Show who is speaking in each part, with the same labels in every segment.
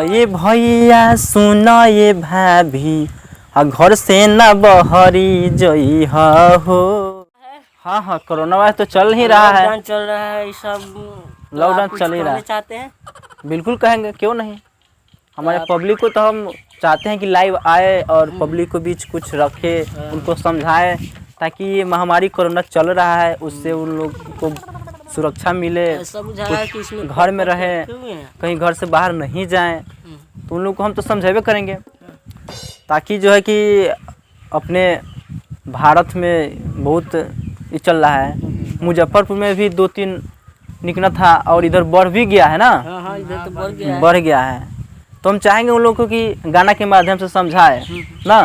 Speaker 1: ये भैया सुनो ये भाभी घर से न बहरी जई हो। हाँ हाँ, कोरोना वायरस तो चल ही रहा है,
Speaker 2: लॉकडाउन चल रहा है, सब
Speaker 1: लॉकडाउन चल ही रहा है।
Speaker 2: चाहते हैं,
Speaker 1: बिल्कुल कहेंगे, क्यों नहीं। हमारे पब्लिक को तो हम चाहते हैं कि लाइव आए और पब्लिक को बीच कुछ रखे, उनको समझाए, ताकि ये महामारी कोरोना चल रहा है उससे उन लोग को सुरक्षा मिले, कुछ घर में रहे, कहीं घर से बाहर नहीं जाएं। तो उन लोग को हम तो समझावे करेंगे, ताकि जो है कि अपने भारत में बहुत ये चल रहा है। मुजफ्फरपुर में भी 2-3 निकला था और इधर बढ़ भी गया है ना।
Speaker 2: हाँ, इधर तो
Speaker 1: बढ़ गया है। तो हम चाहेंगे उन लोगों को कि गाना के माध्यम से समझाए ना।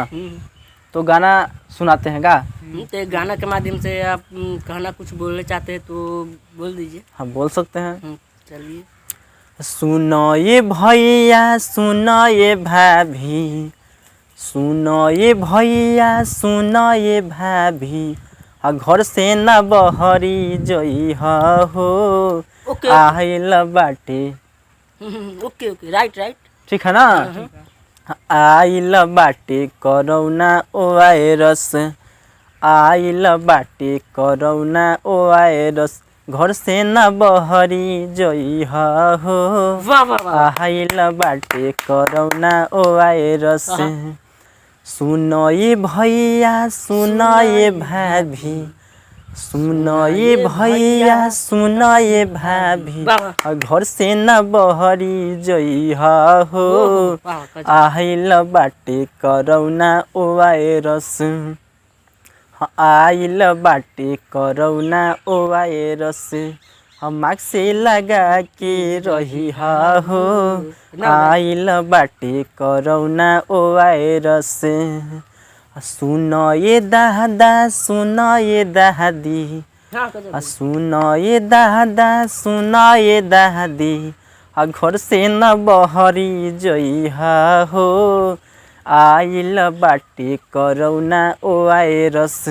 Speaker 1: तो गाना सुनाते हैं गा।
Speaker 2: तो गाना के माध्यम से आप कहना कुछ बोलना चाहते हैं तो बोल दीजिए।
Speaker 1: हम बोल सकते हैं।
Speaker 2: चलिए।
Speaker 1: सुनो ये भैया सुनो ये भाभी, सुनो ये भैया सुनो ये भाभी घर से न बहरी जई हो। आइल बाटे।
Speaker 2: ओके ओके, राइट राइट,
Speaker 1: ठीक है ना। आइल बाटे कोरोना वायरस, आइल बाटे कोरोना वायरस घर से न बहरी जई हो। आइल बाटे कोरोना वायरस। सुनो ये भैया सुनो ये भाभी, सुनो ये भैया सुनो ये भाभी घर से न बहरी जई हो। आइल बाटे कोरोना वायरस, आइल बाटे कोरोना वायरस हम मास्क लगा के रही हो। आइल बाटे कोरोना वायरस। सुनो ये दादा सुनो ये दादी, सुनो ये दादा सुनो ये दादी घर से न बहरी जई हो। आइल बाटे कोरोना वायरस,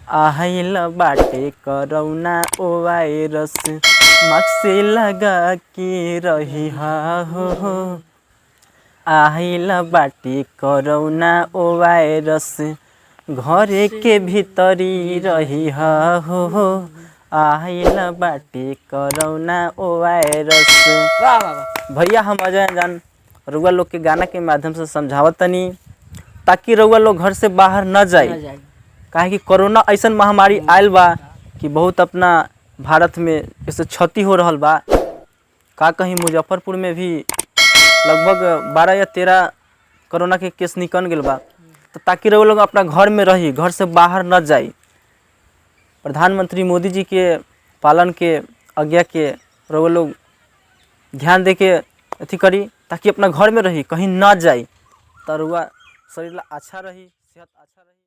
Speaker 1: आइल बाटे कोरोना वायरस मास्क लगा के रही हो। आइल बाटे कोरोना वायरस घर के भीतरी रही हो। आइल बाटे कोरोना वायरस। भैया हम अजय जान रउआ लोग के गाना के माध्यम से समझावत तनी, ताकि रउआ लोग घर से बाहर न जाए। काहे कि कोरोना ऐसा महामारी आयल बा कि बहुत अपना भारत में इससे क्षति हो रहल बा। का कहीं मुजफ्फरपुर में भी लगभग 12 या 13 कोरोना के केस निकल गए बा। तो ताकि रउआ लोग अपना घर में रही, घर से बाहर न जाए। प्रधानमंत्री मोदी जी के पालन के आज्ञा के रउआ लोग ध्यान दे के अथी करी, ताकि अपना घर में रही, कहीं ना जाए। तो रउआ शरीर अच्छा रही, सेहत अच्छा रही।